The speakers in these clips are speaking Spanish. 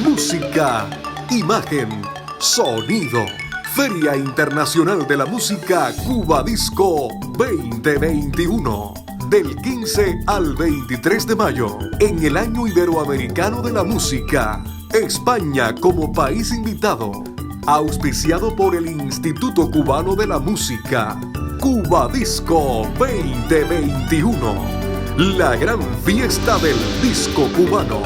Música, imagen, sonido. Feria Internacional de la Música Cuba Disco 2021. Del 15 al 23 de mayo, en el Año Iberoamericano de la Música. España como país invitado. Auspiciado por el Instituto Cubano de la Música. Cuba Disco 2021. La gran fiesta del disco cubano.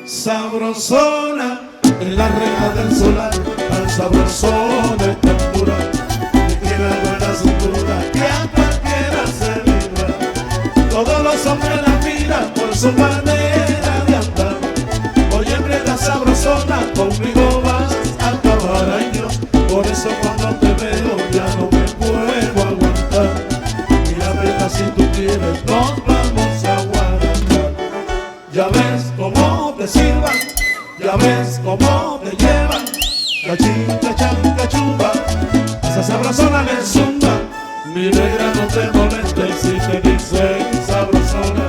Sabrosona en la reja del solar, tan sabrosona es tempura, y tiene buena cintura, que a cualquiera se libra. Todos los hombres la miran por su manera de andar. Oye, preta sabrosona, conmigo vas a acabar años. Por eso cuando te veo ya no me puedo aguantar. Mira, preta, si tú quieres nos vamos a guardar. Ya ves cómo te sirvan, ya ves cómo te llevan, cachita, chanca, chupa, esa sabrosona le zumba. Mi negra, no te molestes si te dicen sabrosona,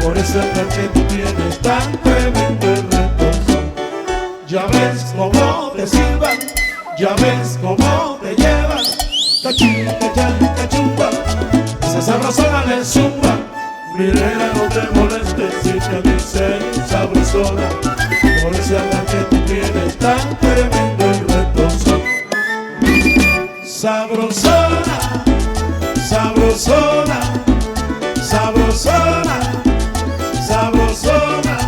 por ese que tú tienes tan tremendo reposo. Ya ves cómo te sirvan, ya ves cómo te llevan, cachita, chanca, chupa, esa sabrosona le zumba. Mi negra, no te molestes si te dicen sabrosona, por ese que tú tienes tan tremendo y retoso. Sabrosona, sabrosona, sabrosona, sabrosona.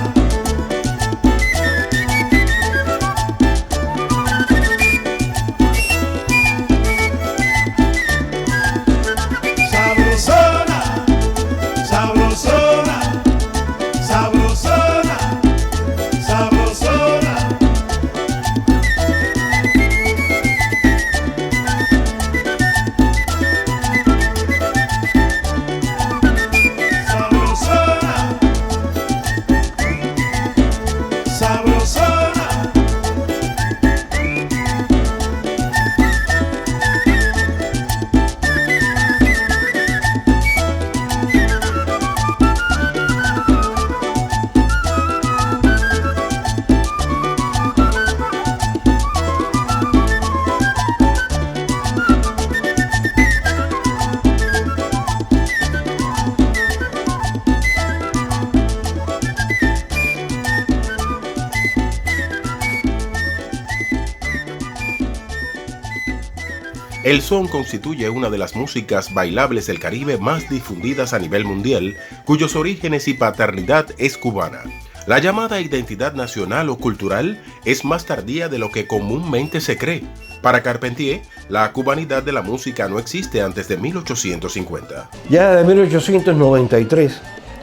El son constituye una de las músicas bailables del Caribe más difundidas a nivel mundial, cuyos orígenes y paternidad es cubana. La llamada identidad nacional o cultural es más tardía de lo que comúnmente se cree. Para Carpentier, la cubanidad de la música no existe antes de 1850. Ya desde 1893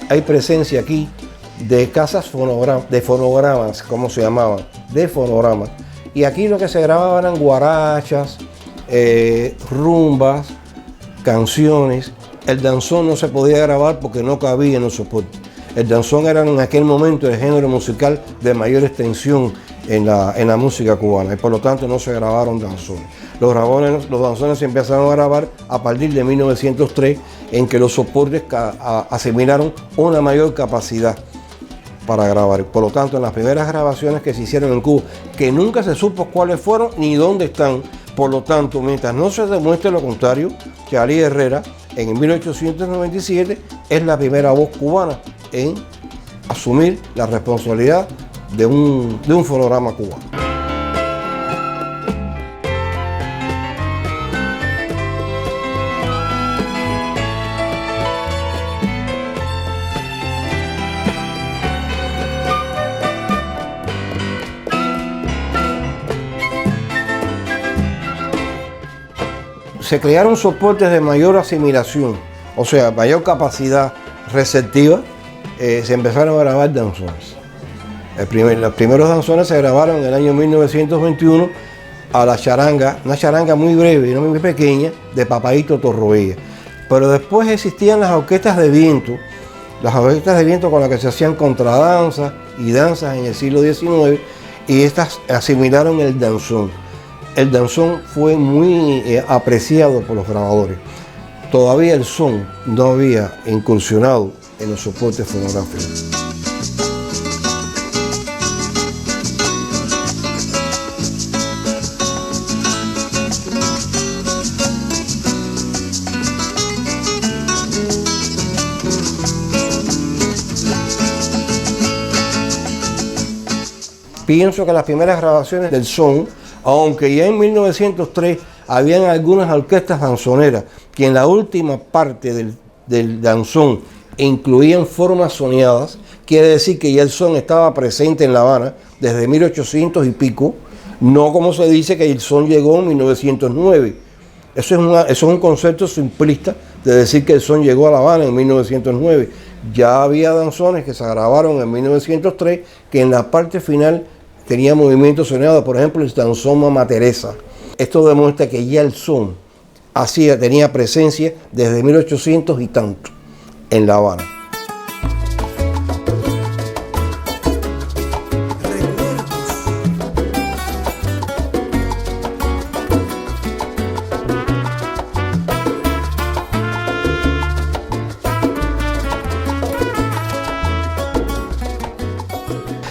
hay presencia aquí de casas de fonogramas, como se llamaban, de fonogramas. Y aquí lo que se grababan eran guarachas, rumbas, canciones. El danzón no se podía grabar porque no cabía en los soportes. El danzón era en aquel momento el género musical de mayor extensión en la música cubana y por lo tanto no se grabaron danzones. Los danzones se empezaron a grabar a partir de 1903, en que los soportes asimilaron una mayor capacidad para grabar. Por lo tanto, en las primeras grabaciones que se hicieron en Cuba, que nunca se supo cuáles fueron ni dónde están. Por lo tanto, mientras no se demuestre lo contrario, Charly Herrera en 1897 es la primera voz cubana en asumir la responsabilidad de un fonograma cubano. Se crearon soportes de mayor asimilación, o sea, mayor capacidad receptiva, se empezaron a grabar danzones. Los primeros danzones se grabaron en el año 1921 a la charanga, una charanga muy breve y no muy pequeña, de Papaíto Torroella. Pero después existían las orquestas de viento con las que se hacían contradanzas y danzas en el siglo XIX, y estas asimilaron el danzón. El danzón fue muy apreciado por los grabadores. Todavía el son no había incursionado en los soportes fonográficos. Pienso que las primeras grabaciones del son, aunque ya en 1903 habían algunas orquestas danzoneras que en la última parte del danzón incluían formas soneadas, quiere decir que ya el son estaba presente en La Habana desde 1800 y pico, no como se dice que el son llegó en 1909. Eso es un concepto simplista de decir que el son llegó a La Habana en 1909. Ya había danzones que se grabaron en 1903 que en la parte final tenía movimientos soneados, por ejemplo el danzón Mamá Teresa. Esto demuestra que ya el son tenía presencia desde 1800 y tanto en La Habana.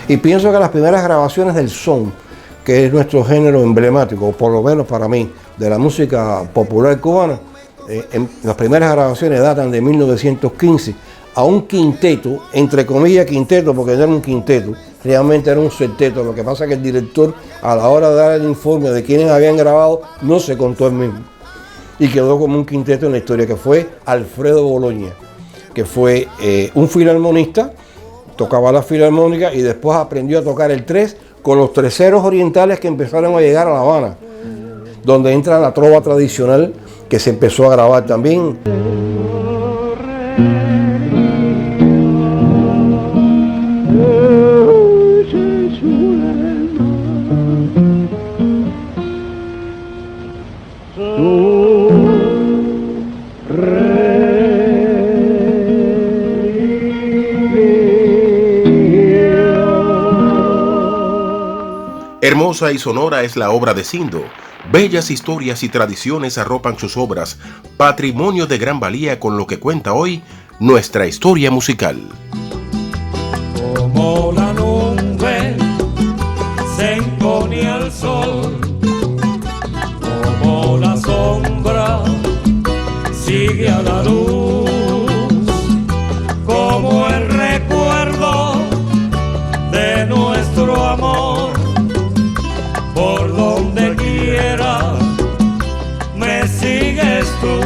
Y pienso que las primeras grabaciones del son, que es nuestro género emblemático, o por lo menos para mí, de la música popular cubana, las primeras grabaciones datan de 1915 a un quinteto, entre comillas quinteto, porque no era un quinteto, realmente era un septeto. Lo que pasa es que el director, a la hora de dar el informe de quienes habían grabado, no se contó él mismo. Y quedó como un quinteto en la historia, que fue Alfredo Boloña, que fue un filarmonista, tocaba la filarmónica y después aprendió a tocar el tres con los treseros orientales que empezaron a llegar a La Habana, donde entra la trova tradicional que se empezó a grabar también. Hermosa y sonora es la obra de Sindo. Bellas historias y tradiciones arropan sus obras, patrimonio de gran valía con lo que cuenta hoy nuestra historia musical. Como la nube se impone al sol, como la sombra sigue a la luz, como el recuerdo de nuestro amor, por donde quiera me sigues tú,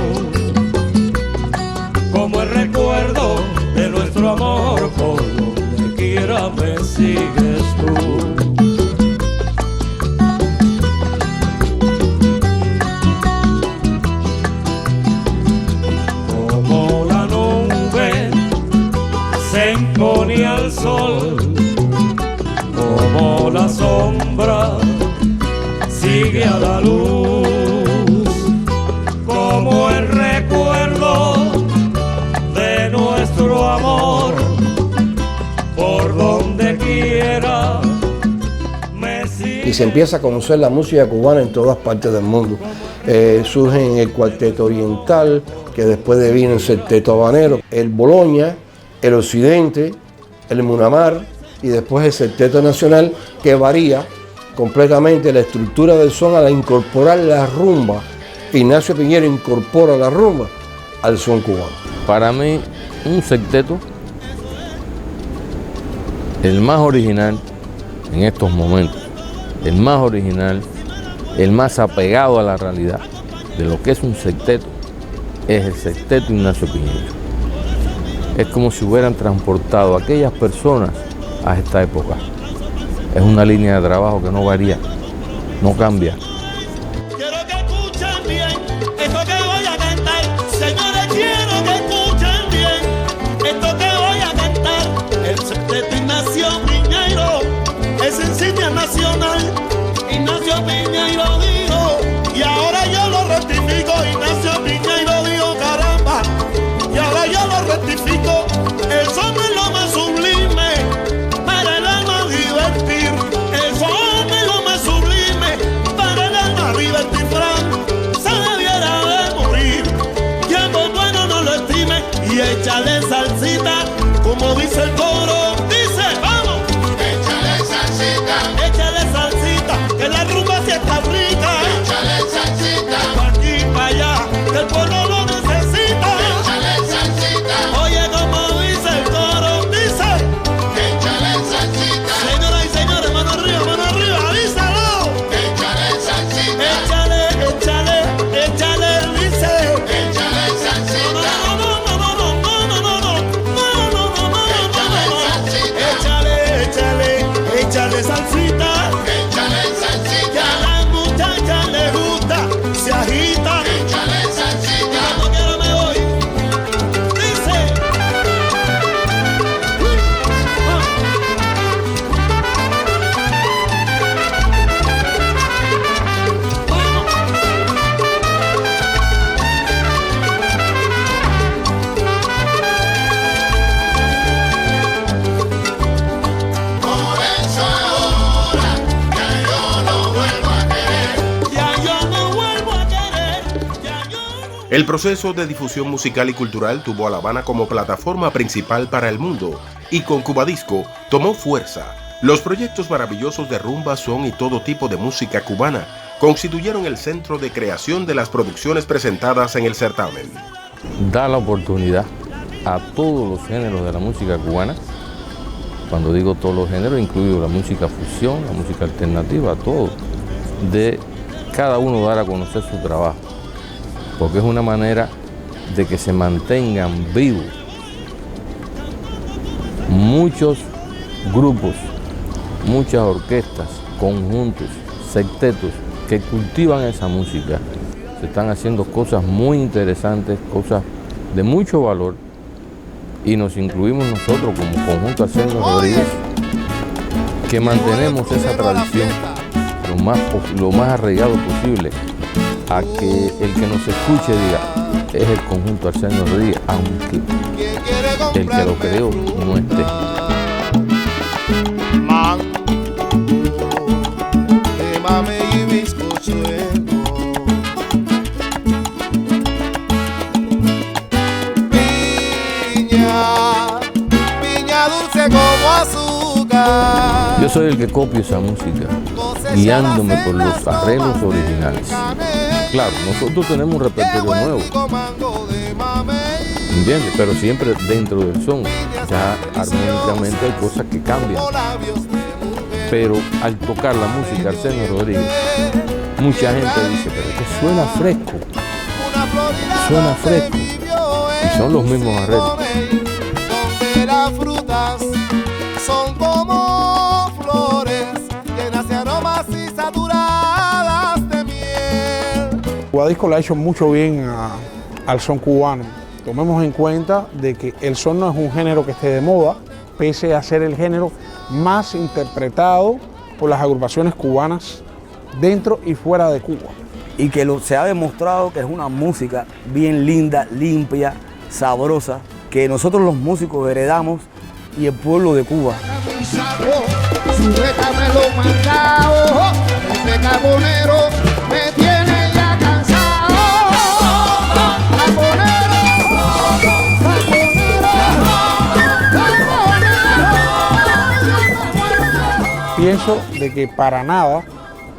como el recuerdo de nuestro amor, por donde quiera me sigues tú. Como la nube se impone al sol, como la sombra sigue a la luz, como el recuerdo de nuestro amor, por donde quiera me sigue. Y se empieza a conocer la música cubana en todas partes del mundo. Surgen el cuarteto oriental, que después devino el septeto habanero, el Boloña, el Occidente, el Munamar y después el septeto nacional, que varía completamente la estructura del son al incorporar la rumba. Ignacio Piñero incorpora la rumba al son cubano. Para mí, un septeto, el más original en estos momentos, el más original, el más apegado a la realidad de lo que es un septeto, es el septeto Ignacio Piñero. Es como si hubieran transportado a aquellas personas a esta época. Es una línea de trabajo que no varía, no cambia. Quiero que escuchen bien esto que voy a cantar. Señores, quiero que escuchen bien esto que voy a cantar. El septeto Ignacio Piñero échale salsita, que la rumba sí está rica. Échale salsita, Pa' aquí, pa' allá, que el pueblo lo necesita. échale salsita, Oye, como dice el coro, dice. échale salsita, Señoras y señores, mano arriba, avísalo. échale salsita, Échale, échale, échale, dice. échale salsita, Échale salsita, échale que salsita, a la muchacha le gusta, se agita. échale salsita. Cuando quiera me voy, dice. Por eso ahora ya yo no vuelvo a querer. Ya yo no vuelvo a querer, ya yo no. El proceso de difusión musical y cultural tuvo a La Habana como plataforma principal para el mundo y con Cubadisco tomó fuerza. Los proyectos maravillosos de rumba, son y todo tipo de música cubana constituyeron el centro de creación de las producciones presentadas en el certamen. Da la oportunidad a todos los géneros de la música cubana. Cuando digo todos los géneros, incluyo la música fusión, la música alternativa, todo, de cada uno dar a conocer su trabajo, porque es una manera de que se mantengan vivos muchos grupos, muchas orquestas, conjuntos, sectetos que cultivan esa música. Se están haciendo cosas muy interesantes, cosas de mucho valor, y nos incluimos nosotros como Conjunto Arsenio Rodríguez, que mantenemos esa tradición lo más arraigado posible, a que el que nos escuche diga, es el Conjunto Arsenio Rodríguez, aunque el que lo creó no esté. Mango de mame y bizcochuelo, piña dulce como azúcar. Yo soy el que copio esa música, guiándome por los arreglos originales. Claro, nosotros tenemos un repertorio nuevo, ¿entiendes? Pero siempre dentro del son. Ya armónicamente hay cosas que cambian. Pero al tocar la música Arsenio Rodríguez, mucha gente dice, pero es que suena fresco. Suena fresco. Y son los mismos arreglos. Donde las frutas son como flores, llenas de aromas y saturadas de miel. Cubadisco le ha hecho mucho bien al son cubano. Tomemos en cuenta de que el son no es un género que esté de moda, pese a ser el género más interpretado por las agrupaciones cubanas dentro y fuera de Cuba. Y que se ha demostrado que es una música bien linda, limpia, sabrosa, que nosotros los músicos heredamos y el pueblo de Cuba. Su beca me lo mandado, este carbonero me tiene ya cansado. Pienso de que para nada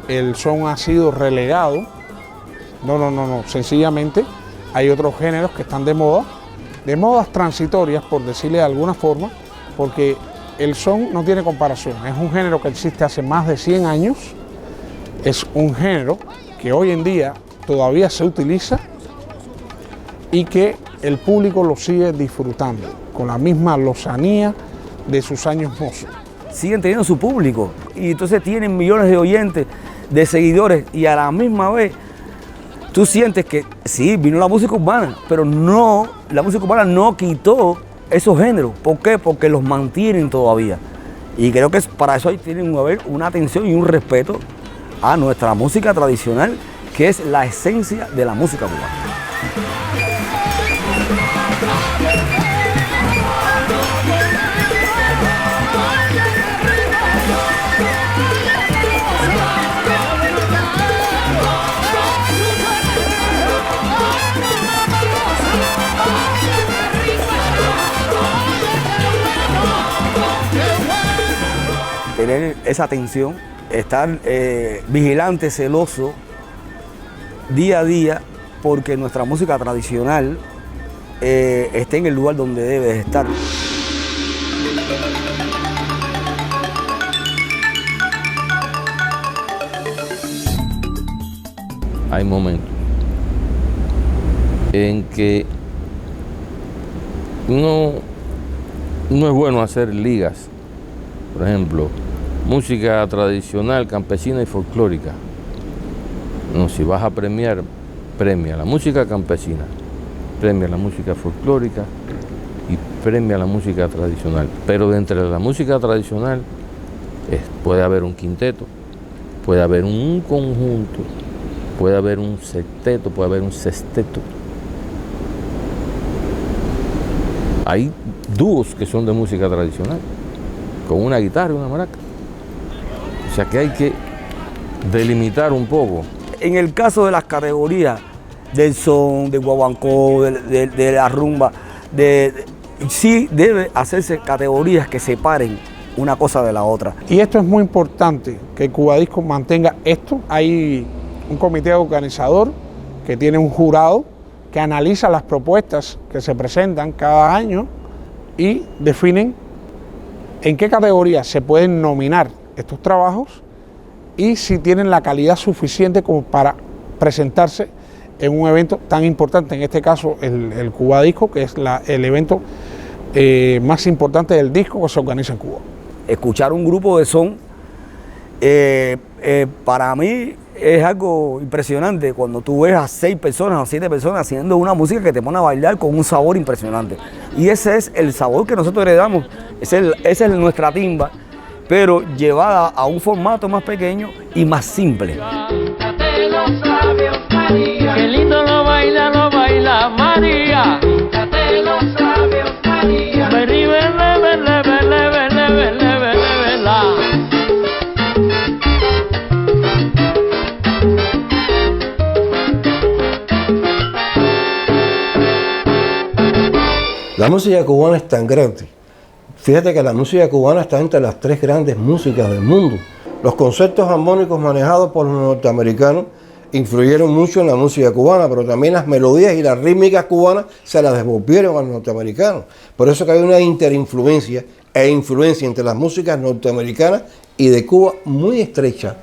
el son ha sido relegado. No. Sencillamente hay otros géneros que están de modas transitorias, por decirle de alguna forma, porque el son no tiene comparación. Es un género que existe hace más de 100 años. Es un género que hoy en día todavía se utiliza y que el público lo sigue disfrutando con la misma lozanía de sus años mozos. Siguen teniendo su público y entonces tienen millones de oyentes, de seguidores, y a la misma vez tú sientes que sí, vino la música urbana, pero no, la música urbana no quitó esos géneros. ¿Por qué? Porque los mantienen todavía. Y creo que para eso ahí tienen que haber una atención y un respeto a nuestra música tradicional, que es la esencia de la música cubana. tener esa atención, estar vigilante, celoso, día a día, porque nuestra música tradicional esté en el lugar donde debe estar. Hay momentos en que no es bueno hacer ligas. Por ejemplo, música tradicional, campesina y folclórica. No, si vas a premiar, premia la música campesina, premia la música folclórica y premia la música tradicional. Pero de entre la música tradicional puede haber un quinteto, puede haber un conjunto, puede haber un septeto, puede haber un sexteto. Hay dúos que son de música tradicional, con una guitarra y una maraca. O sea que hay que delimitar un poco. En el caso de las categorías del son, del guaguancó, de la rumba, sí debe hacerse categorías que separen una cosa de la otra. Y esto es muy importante, que Cuba Disco mantenga esto. Hay un comité organizador que tiene un jurado que analiza las propuestas que se presentan cada año y definen en qué categorías se pueden nominar estos trabajos y si tienen la calidad suficiente como para presentarse en un evento tan importante, en este caso el Cuba Disco, que es el evento más importante del disco que se organiza en Cuba. Escuchar un grupo de son, para mí es algo impresionante cuando tú ves a 6 personas o 7 personas haciendo una música que te pone a bailar con un sabor impresionante. Y ese es el sabor que nosotros heredamos, esa es nuestra timba, pero llevada a un formato más pequeño y más simple. Qué lindo lo baila María. La música cubana es tan grande. Fíjate que la música cubana está entre las 3 grandes músicas del mundo. Los conceptos armónicos manejados por los norteamericanos influyeron mucho en la música cubana, pero también las melodías y las rítmicas cubanas se las devolvieron a los norteamericanos. Por eso que hay una interinfluencia e influencia entre las músicas norteamericanas y de Cuba muy estrecha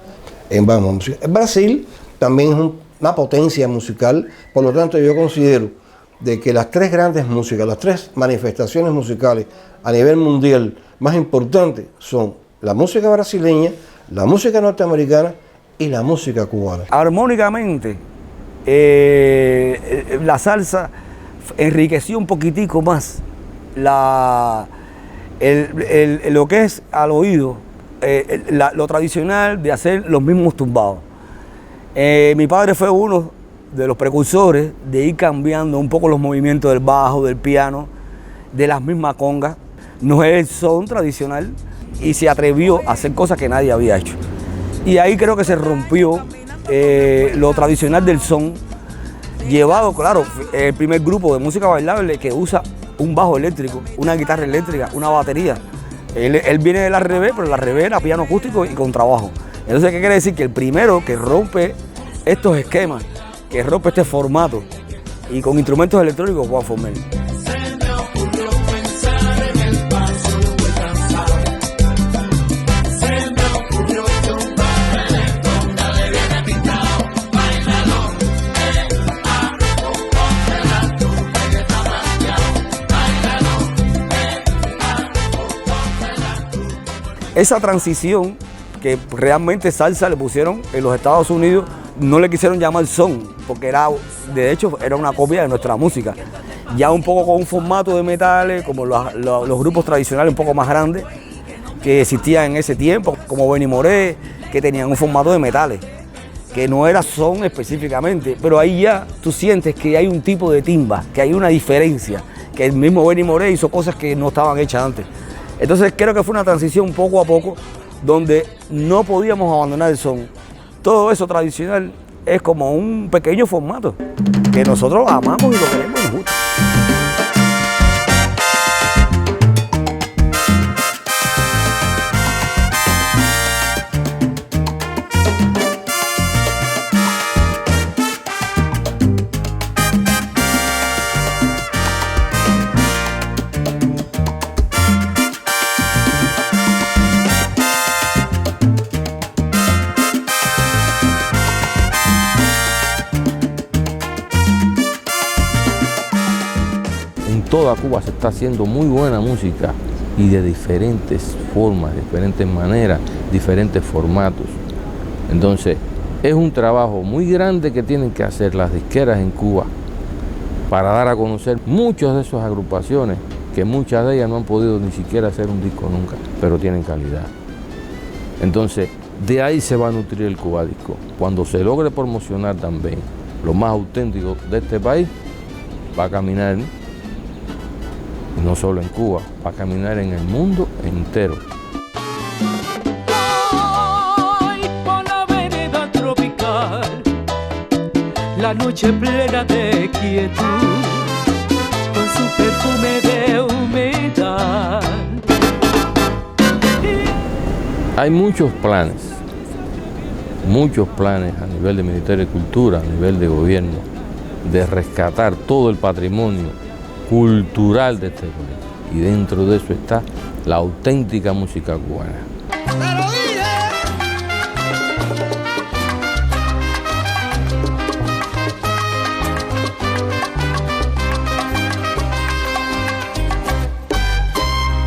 en ambas músicas. Brasil también es una potencia musical, por lo tanto yo considero de que las 3 grandes músicas, las 3 manifestaciones musicales a nivel mundial más importantes son la música brasileña, la música norteamericana y la música cubana. Armónicamente, la salsa enriqueció un poquitico más lo que es al oído, lo tradicional de hacer los mismos tumbados. Mi padre fue uno de los precursores de ir cambiando un poco los movimientos del bajo, del piano, de las mismas congas. No es el son tradicional y se atrevió a hacer cosas que nadie había hecho. Y ahí creo que se rompió lo tradicional del son, llevado, claro, el primer grupo de música bailable que usa un bajo eléctrico, una guitarra eléctrica, una batería. Él viene del revés, pero el revés era piano acústico y contrabajo. Entonces, ¿qué quiere decir? Que el primero que rompe estos esquemas, que rompe este formato y con instrumentos electrónicos, Juan Formel. Esa transición que realmente salsa le pusieron en los Estados Unidos, no le quisieron llamar son, porque de hecho era una copia de nuestra música. Ya un poco con un formato de metales, como los grupos tradicionales un poco más grandes que existían en ese tiempo, como Benny Moré, que tenían un formato de metales, que no era son específicamente, pero ahí ya tú sientes que hay un tipo de timba, que hay una diferencia, que el mismo Benny Moré hizo cosas que no estaban hechas antes. Entonces creo que fue una transición poco a poco, donde no podíamos abandonar el son. Todo eso tradicional es como un pequeño formato que nosotros amamos y lo queremos y nos gusta. toda Cuba se está haciendo muy buena música y de diferentes formas, diferentes maneras, diferentes formatos. Entonces, es un trabajo muy grande que tienen que hacer las disqueras en Cuba para dar a conocer muchas de esas agrupaciones, que muchas de ellas no han podido ni siquiera hacer un disco nunca, pero tienen calidad. Entonces, de ahí se va a nutrir el Cubadisco. Cuando se logre promocionar también lo más auténtico de este país, va a caminar, y no solo en Cuba, va a caminar en el mundo entero. Voy por la vereda tropical, la noche plena de quietud, con su perfume de humedad. Hay muchos planes a nivel del Ministerio de Cultura, a nivel de gobierno, de rescatar todo el patrimonio cultural de este país. Y dentro de eso está la auténtica música cubana.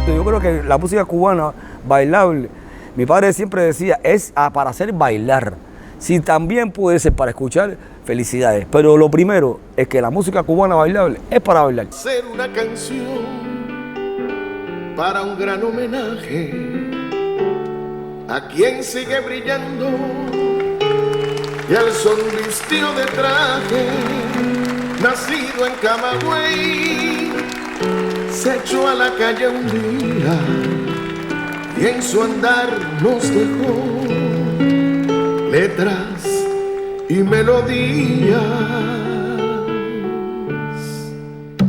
Yo creo que la música cubana bailable, mi padre siempre decía, es para hacer bailar. Si también puede ser para escuchar, felicidades. Pero lo primero es que la música cubana bailable es para bailar. Ser una canción para un gran homenaje a quien sigue brillando y al sol vistió de traje, nacido en Camagüey, se echó a la calle un día y en su andar nos dejó letras y melodías.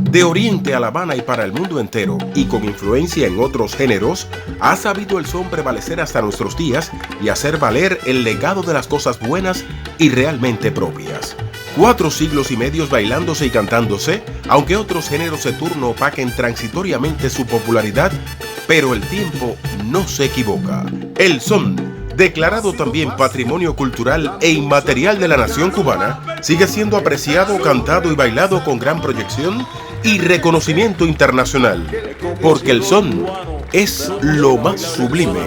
De Oriente a La Habana y para el mundo entero, y con influencia en otros géneros, ha sabido el son prevalecer hasta nuestros días y hacer valer el legado de las cosas buenas y realmente propias. 4 siglos y medio bailándose y cantándose, aunque otros géneros de turno opaquen transitoriamente su popularidad, pero el tiempo no se equivoca. El son, declarado también patrimonio cultural e inmaterial de la nación cubana, sigue siendo apreciado, cantado y bailado con gran proyección y reconocimiento internacional, porque el son es lo más sublime.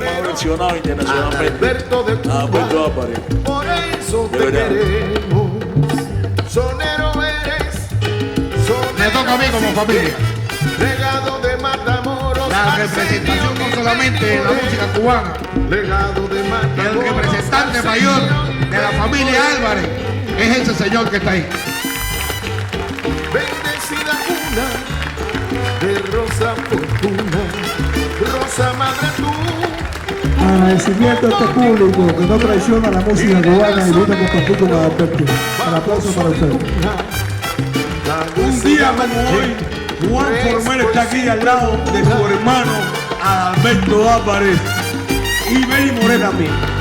Alberto de Cuba, por eso te queremos. Sonero eres, sonero. Me toca a mí como familia. Legado de Matamoros. La representación no solamente de la música cubana, Legado de Matamoros. el representante mayor de la familia Álvarez es ese señor que está ahí. Bendecida cuna de Rosa Fortuna, Rosa Madre tú. Agradecimiento a este público que no traiciona la música cubana y lucha por compartir con Adalberto. Un aplauso para ustedes. Un día como hoy, Juan Formel está aquí al lado de su hermano Adalberto Álvarez y Benny Moré también.